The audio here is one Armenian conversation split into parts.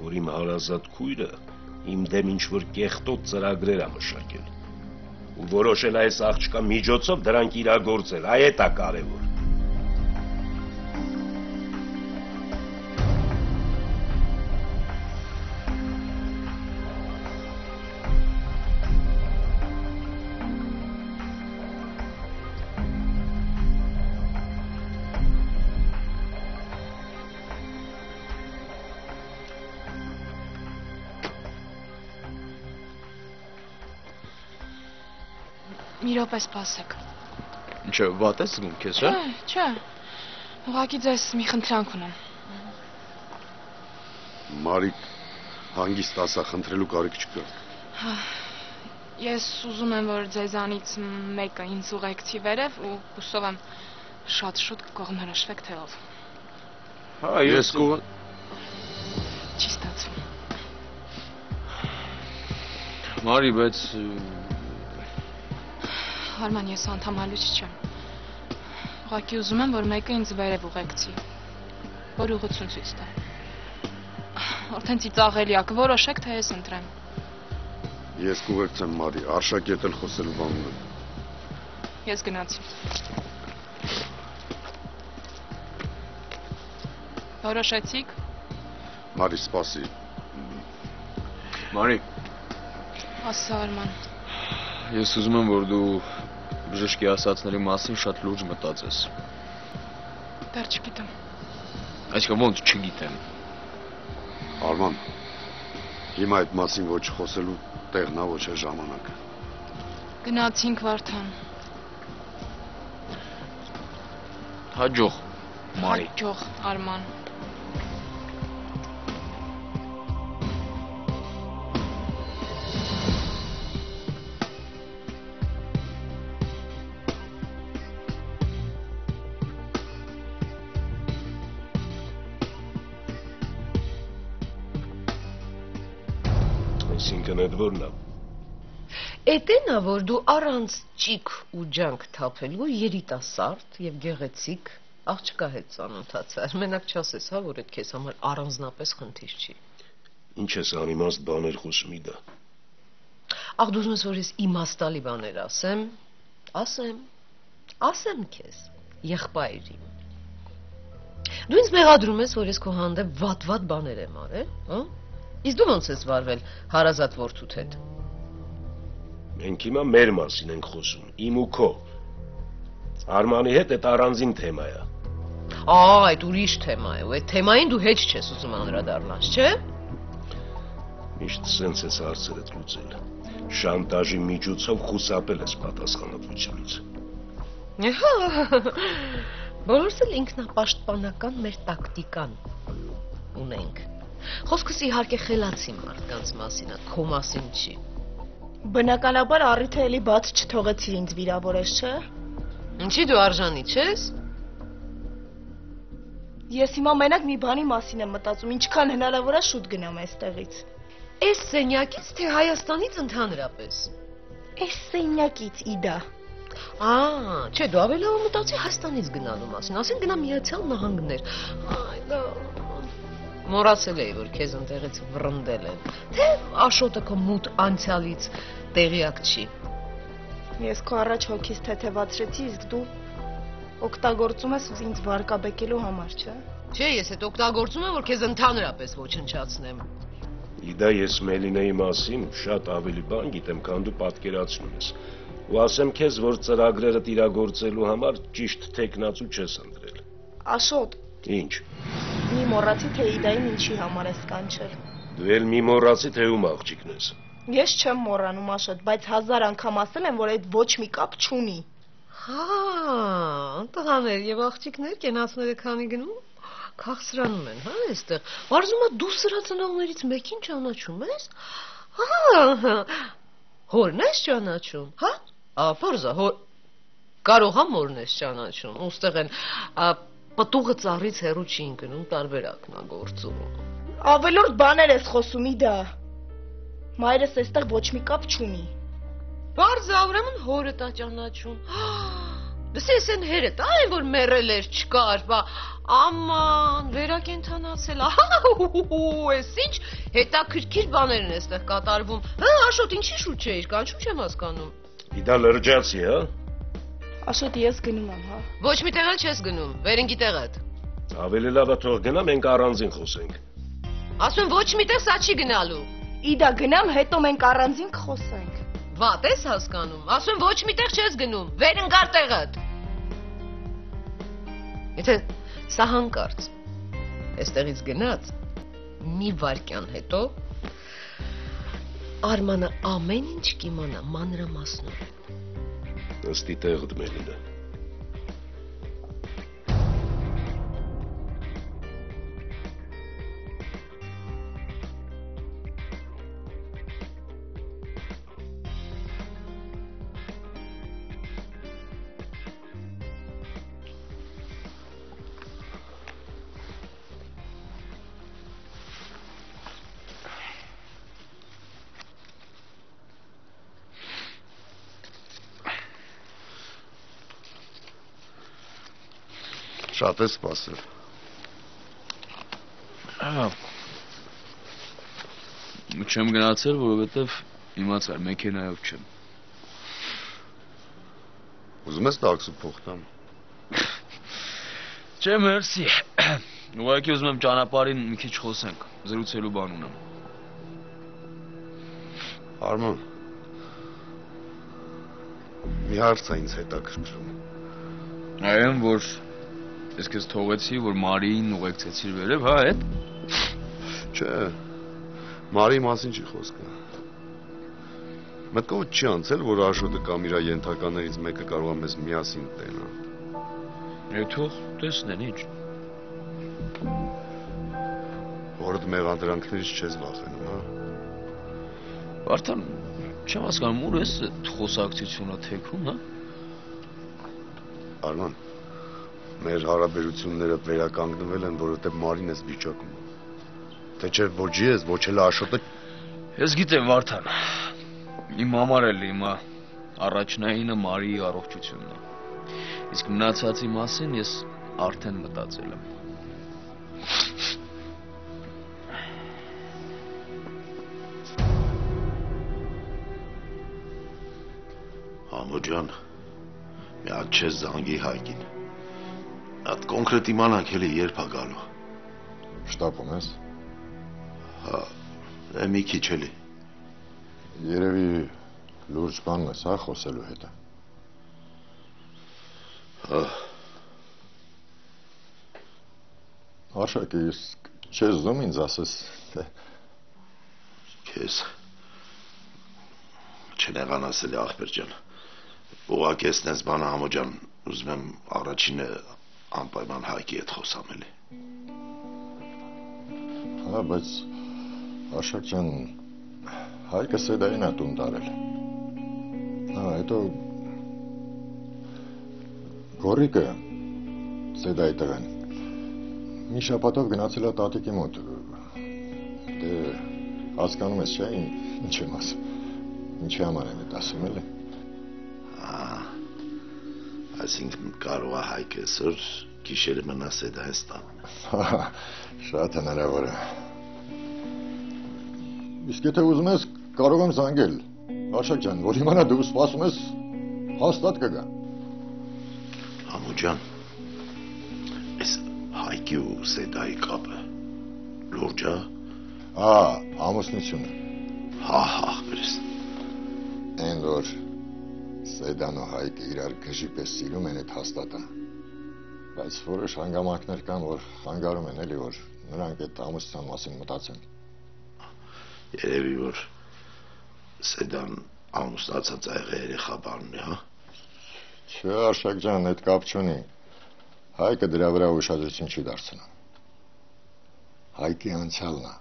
որ իմ հարազատ քույրը իմ դեմ ինչ-որ կեղտոտ ծրագրեր է մշակել։ Ու որոշել այս աղջկա միջոցով դրանք իրագործել, այդ է կարևոր։ Մի րոպե սպասեք։ Ինչ է, վատ ես զգում քեզ, չէ՞։ Չէ։ Ուղղակի ձեզ մի խնդրանք ունեմ։ Մարիկ, հանգիստ ասա, խնդրելու կարիք չկա։ Ես ուզում եմ, որ ձեզանից մեկը ինձ ուղեկցի վերև ու հուսով եմ շատ շուտ կողմնորոշվեք թե ով։ Հա, ես կողմ։ Չի ստացվում։ Մարի, բայց Արման, ես անդամալուց չեմ։ Ուղղակի ուզում եմ, որ մեկը ինձ վերև ուղեկցի, որ ուղղություն ցույց տա։ Արդեն ծիծաղելի է, կորոշեք, թե ես ընտրեմ։ Ես կուղեկցեմ Մարի, Արշակետ էլ խոսելու բան ունեմ։ Ես գնացի։ Որոշեցիք։ Մարի, սպասի։ Մարի, ասա Արման։ ես ուզում եմ, որ դու բժշկի ասածների մասին շատ լուրջ մտածես։ Դեռ չգիտեմ։ Այսինքն ոնց չգիտեմ։ Արման, հիմա այդ մասին ոչ խոսելու տեղն է, ոչ է ժամանակը։ Գնացինք Վարդան։ Հաջող, Մարի։ Հաջող, Արման։ Այսինքն այդ որն է։ Էդ էն է, որ դու առանց ճիք ու ջանք թափելու երիտասարդ եւ գեղեցիկ աղջկա հետ ծանոթացար։ Մենակ չասես, հա, որ այդ քեզ համար առանձնապես խնդիր չի։ Ինչ ես անիմաստ բաներ խոսում իդա։ Ախ, դու ուզում ես, որ ես իմաստալի բաներ ասեմ։ Ասեմ քեզ, եղբայրի։ Դու ինձ մեղադրում ես, որ ես քո հանդեպ վատ բաներ եմ արել, հա։ Իսկ դու ոնց ես վարվել հարազատ որդուդ հետ։ Մենք հիմա մեր մասին ենք խոսում, իմ ու քո։ Արմանի հետ այդ առանձին թեմա է։ Այդ ուրիշ թեմա է, ու այդ թեմային դու հեչ չես ուզում անդրադառնալ, չէ՞։ Միշտ սենց ես հարցերդ լուծել։ Շանտաժի միջոցով խուսափել ես պատասխանատվությունից։ Բոլորս էլ ինքնապաշտպանական մեր տակտիկան ունենք։ Խոսքս իհարկե խելացի մարդկանց մասին է, քո մասին չի։ Բնականաբար առիթը էլի բաց չթողեցի ինձ վիրավորես, չէ՞։ Ինչի դու արժանի չես։ Ես հիմա մենակ մի բանի մասին եմ մտածում, ինչքան հնարավոր է շուտ գնամ այստեղից։ Էս սենյակից թե Հայաստանից ընդհանրապես։ Էս սենյակից իդա։ Չէ, դու ավելի լավ մտածի Հայաստանից գնալու մասին, ասեն գնա Միացյալ Նահանգներ։ Դա մոռացել էի, որ քեզ ընտեղից վռնդել են։ Թե Աշոտը քո մութ անցյալից տեղյակ չի։ Ես քո առաջ հոգիս թեթևացրեցի, իսկ դու օգտագործում ես ինձ վարկաբեկելու համար, չէ՞։ Չէ, ես այդ օգտագործում եմ, որ քեզ ընդհանրապես ոչնչացնեմ։ Իդա ես Մելինեի մասին շատ ավելի բան գիտեմ, քան դու պատկերացնում ես։ Ու ասեմ քեզ, որ ծրագրերդ իրագործելու համար ճիշտ թեկնածու չես ընտրել։ Աշոտ։ Ինչ։ Մի մոռացի, թե Իդային ինչի համար ես կանչել։ Դու էլ մի մոռացի, թե ում աղջիկն ես։ Ես չեմ մոռանում, Աշոտ, բայց 1000 անգամ ասել եմ, որ այդ ոչ մի կապ չունի։ Տղաներ եւ աղջիկներ կենացները քանի գնում քաղցրանում են, հա, այստեղ։ Բարձումա դու սրա ծնողներից մեկին ճանաչում ես։ Հորն ես ճանաչում, հա։ Պարզա, կարող է մորն ես ճանաչում, ուստեղ են պտուղը ծառից հեռու չի ընկնում, տարբերակն է գործում։ Ավելորդ բաներ ես խոսում, Իդա։ Մայրս այստեղ ոչ մի կապ չունի։ Պարզա, ուրեմն հորդ է ճանաչում։ Դες են հերդ, այն որ մեռել էր չկար, բա Աման, վերակենդանացել, էս ինչ հետաքրքիր բաներ են այստեղ կատարվում։ Հա, Աշոտ, ինչի շուտ չէիր, կանչում չեմ հասկանում։ Իդա լրջացի, հա։ Աշոտ, ես գնում եմ, հա։ Ոչ մի տեղ էլ չես գնում, վերընկի տեղդ։ Ավելի լավ է թող գնա, մենք առանձին խոսենք։ Ասում ոչ մի տեղ սա չի գնալու։ Իդա գնամ, հետո մենք առանձին կխոսենք։ Վատ ես հասկանում, ասում ոչ մի տեղ չես գնում, վերընկար տեղդ։ Եթե սա հանկարծ այստեղից գնաց մի վայրկյան հետո Արմանը ամեն ինչ կիմանա մանրամասնորեն։ Ըստի տեղդ Մելինա։ Շատ է սպասել։ Չեմ գնացել, որովհետև իմացար մեքենայով չեմ։ Ուզում ես տաքսի փող տամ։ Չէ, մերսի։ Ուղղակի ուզում եմ ճանապարհին մի քիչ խոսենք, զրուցելու բան ունեմ։ Արման, մի հարց է ինձ հետաքրքրում։ Այն որ ես քեզ թողեցի, որ Մարիին ուղեկցեցիր վերև, հա, այդ։ Չէ, Մարիի մասին չի խոսքը։ Մտքովդ չի անցել, որ Աշոտը կամ իր ենթականերից մեկը կարող է մեզ միասին տենա։ Թող տեսնեն ինչ։ Որդ մեղադրանքներից չես վախենում, հա։ Վարդան, չեմ հասկանում, ուր ես խոսակցությունը թեքում, հա։ Արման, մեր հարաբերությունները վերականգնվել են, որովհետև Մարին ես վիճակում։ Թե չէ ոչ ես, ոչ էլ Աշոտը։ Ես գիտեմ, Վարդան։ Իմ համար էլ հիմա առաջնայինը Մարիի առողջությունն է։ Իսկ մնացածի մասին ես արդեն մտածել եմ։ Համո ջան, մի հատ չես զանգի Հայկին։ Այդ կոնկրետ իմանանք էլի երբ է գալու։ Շտապում ես։ Հա, մի քիչ էլի։ Երևի լուրջ բան ես, հա, խոսելու հետը։ Հա։ Արշակի, իսկ չես ուզում ինձ ասես, թե Քեզ չնեղան ասելի ախպեր ջան։ Ուղղակի ես նես բանը Համո ջան, ուզում եմ առաջինը անպայման Հայկի հետ խոսամ էլի։ Հա, բայց Արշակ ջան, Հայկը Սեդային է տուն տարել։ Հա, հետո Գորիկը Սեդայի տղան մի շաբաթով գնացել է տատիկի մոտ։ Դե հասկանում ես, չէ՞, ինչ եմ ասում։ Ինչի համար եմ այդ ասում էլի։ Այսինքն կարող է Հայկը այսօր գիշերը մնա Սեդայից տանում։ Հա, շատ հնարավոր է։ Իսկ եթե ուզում ես, կարող եմ զանգել։ Արշակ ջան, որ իմանա դու սպասում ես, հաստատ կգա։ Համո ջան, այս Հայկի ու Սեդայի կապը լուրջ է։ Հա, ամուսնությունը։ Հա, ախպերս։ Այն որ Սեդան ու Հայկը իրար գժի պես սիրում են, այդ հաստատ է։ Բայց որոշ հանգամանքներ կան, որ խանգարում են էլի, որ նրանք այդ ամուսնության մասին մտածեն։ Երևի որ Սեդան ամուսնացած աղա երեխա բանն է, հա։ Չէ, Արշակ ջան, այդ կապ չունի։ Հայկը դրա վրա ուշադրություն չի դարձնում։ Հայկի անցյալն է։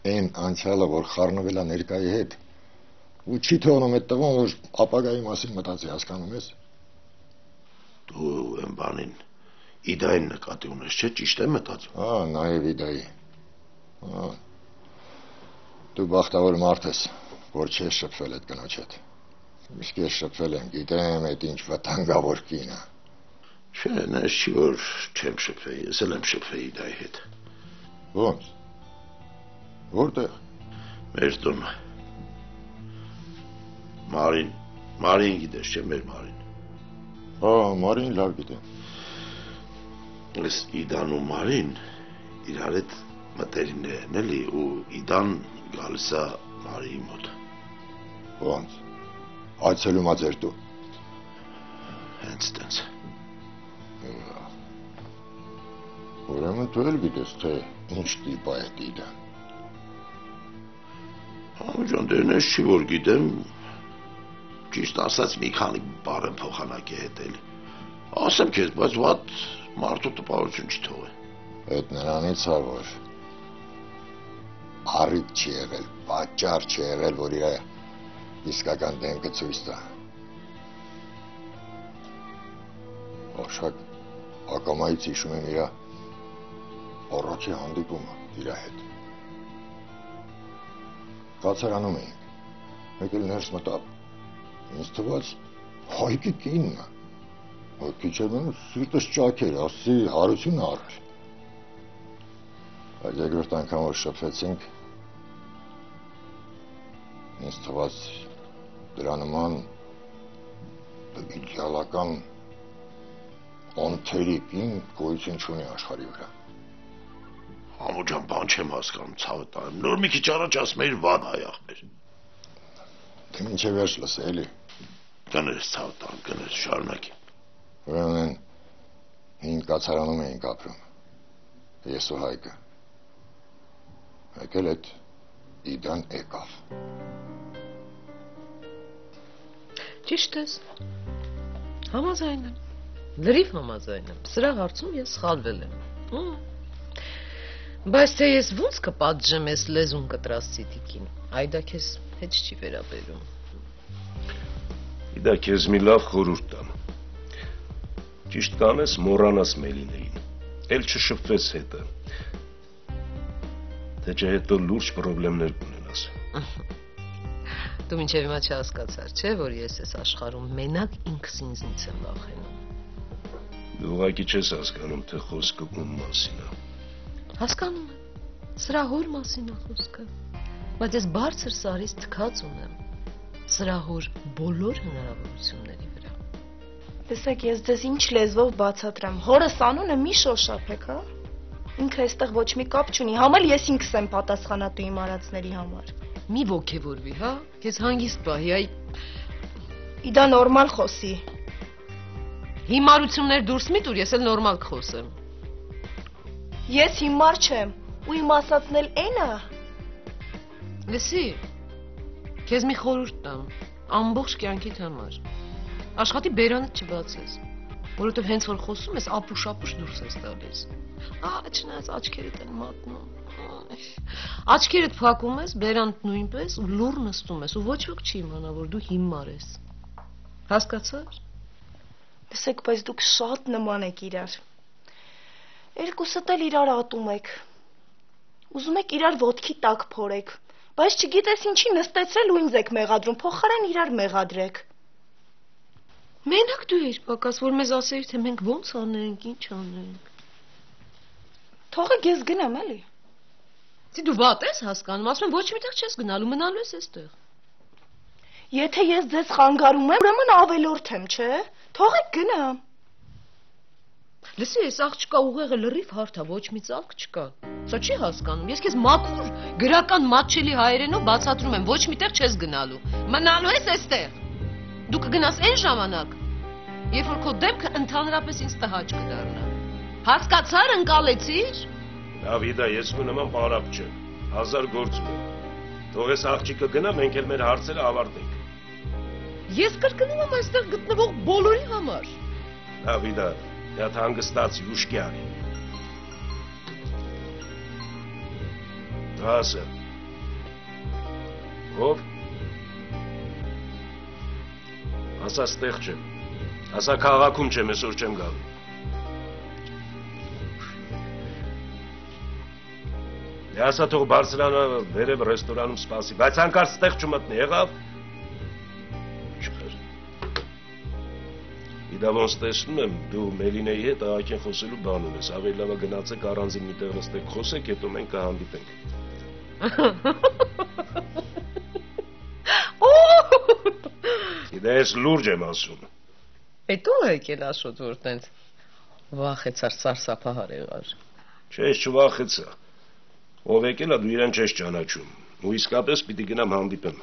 Այն անցյալը, որ խառնվել է ներկայի հետ, ու չի թողնում այդ տղան, որ ապագայի մասին մտածի, հասկանում ես։ Դու այն բանին Իդային նկատի ունես, չէ՞, ճիշտ եմ մտածում։ Հա, նաև Իդայի։ Հա։ Դու բախտավոր մարդ ես, որ չես շփվել այդ կնոջ հետ։ Իսկ ես շփվել եմ, գիտեմ, այդ ինչ վտանգավոր կին է։ Չէ, նես չի որ չեմ շփվեի, ես էլ եմ շփվեի դայի հետ։ Ոնց։ Որտեղ։ Մեր տուն։ Մարին գիտես չէ, մեր Մարին։ Մարին լավ գիտեմ։ Ես Իդան ու Մարին իրար հետ մտերիմներ են էլի ու Իդան գալիս է Մարիի մոտ։ Ոնց։ Այցելում ա ձեր տուն։ Հենց տենց։ Ուրեմն դու էլ գիտես, թե ինչ տիպ է այդ Իդան։ Ջան, դե նես չի որ գիտեմ, ճիշտ ասած մի քանի բառ եմ փոխանակի հետ էլի։ Ասեմ քեզ, բայց վատ մարդու տպավորություն չթողե։ Այդ նրանից է, որ առիթ չի եղել, պատճառ չի եղել, որ իր իսկական դեմքը ցույց տա։ Օշակ, ակամայից հիշում եմ իր առաջի հանդիպումը իր հետ։ Կացարանում էինք, մեկ էլ ներս մտավ, ինձ թվաց հայկի կինն է, որ քիչ էր մնում սիրտս ճաքեր, ասի հարություն առել։ Բայց երկրորդ անգամ որ շփվեցինք, ինձ թվաց դրա նման իդեալական անթերի կին գոյություն չունի աշխարհի վրա։ Համո ջան, բան չեմ հասկանում, ցավը տանեմ, նոր մի քիչ առաջ ասում էիր վատ հայ ախպեր։ Դե մինչև վերջ լսե էլի։ Կներես ցավը տանեմ, կներես, շարունակի։ Ուրեմն հին կացարանում էինք ապրում, ես ու Հայկը։ Եկել այդ Իդան եկավ։ Ճիշտ ես։ Համաձայն եմ, լրիվ համաձայն եմ, սրա հարցում ես սխալվել եմ։ Բայց թե ես ոնց կպատժեմ ես լեզուն կտրած ցիտիկին, այդա քեզ հետ չի վերաբերում։ Իդա քեզ մի լավ խորհուրդ տամ։ Ճիշտ կանես մոռանաս Մելինեին, էլ չշփվես հետը։ Թե չէ հետո լուրջ պրոբլեմներ կունենաս։ Դու մինչև հիմա չհասկացար, չէ, որ ես այս աշխարհում մենակ ինքս ինձնից եմ վախենում։ Դու ուղղակի չես հասկանում, թե խոսքը ում մասին է։ Հասկանում եմ, սրա հոր մասին է խոսքը, բայց ես բարձր սարից թքած ունեմ սրա հոր բոլոր հնարավորությունների վրա։ Տեսեք, ես ձեզ ինչ լեզվով բացատրեմ, հորս անունը մի շոշափեք, հա։ Ինքը այստեղ ոչ մի կապ չունի, համ էլ ես ինքս եմ պատասխանատու իմ արածների համար։ Մի ոգևորվի, հա, քեզ հանգիստ պահի, այ Իդա նորմալ խոսի։ Հիմարություններ դուրս մի տուր, ես էլ նորմալ կխոսեմ։ Ես հիմար չեմ, ու իմ ասածն էլ էն է։ Լսի, քեզ մի խորհուրդ տամ, ամբողջ կյանքիդ համար։ Աշխատի բերանդ չբացես, որովհետև հենց որ խոսում ես, ապուշ դուրս ես տալիս։ Չնայած աչքերդ են մատնում։ Աչքերդ փակում ես, բերանդ նույնպես ու լուռ նստում ես ու ոչ ոք չի իմանա, որ դու հիմար ես։ Հասկացա՞ր։ Տեսեք, բայց դուք շատ նման եք իրար։ Երկուսդ էլ իրար ատում եք։ Ուզում եք իրար ոտքի տակ փորեք, բայց չգիտես ինչի նստեցրել ու ինձ եք մեղադրում, փոխարեն իրար մեղադրեք։ Մենակ դու ես պակաս, որ մեզ ասեիր, թե մենք ոնց անենք, ինչ անենք։ Թողեք ես գնամ, էլի։ Դու վատ ես հասկանում, ասում եմ ոչ միտեղ չես գնալու, մնալու ես այստեղ։ Եթե ես ձեզ խանգարում եմ, ուրեմն ավելորդ եմ, չէ՞։ Թողեք գնամ։ Լսի, այս աղջկա ուղեղը լրիվ հարթ է, ոչ մի ծալք չկա։ Սա չի հասկանում։ Ես քեզ մաքուր գրական մատչելի հայերենով բացատրում եմ, ոչ միտեղ չես գնալու։ Մնալու ես այստեղ։ Դու կգնաս այն ժամանակ, երբ որ քո դեմքը ընդհանրապես ինձ տհաճ կդառնա։ Հասկացար, ընկալեցիր։ Դավիդա, ես ու նման բարապ չեմ, 1000 գործ ունեմ։ Թող ես աղջիկը գնա, մենք էլ մեր հարցերը ավարտենք։ Ես կրկնում եմ այստեղ գտնվող բոլորի համար։ Դավիդա, դա հանգստացի, ուշքի արի։ Ասա։ Ով։ Ասա ստեղ չեմ։ Ասա քաղաքում չեմ, այսօր չեմ գալու։ Դե ասա թող բարձրանը վերև ռեստորանում սպասի, բայց հանկարծ ստեղ չմտնի, եղավ։ Գիտա ոնց տեսնում եմ, դու Մելինեի հետ աղաքեն խոսելու բան ունես, ավելի լավ է գնացեք առանձին միտեղ նստեք խոսեք, հետո մենք կհանդիպենք։ Գիտա ես լուրջ եմ ասում։ Հետո եկել Աշոտ, որ տենց վախեցար սարսափահար եղար։ Չես չվախեցա։ Ով եկել է դու իրեն չես ճանաչում։ Ու իսկապես պիտի գնամ հանդիպեմ։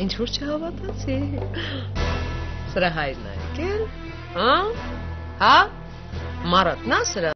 Ինչ որ չհավատացի։ Սրա հայրն է եկել, հա? Հա? Մարատնա սրա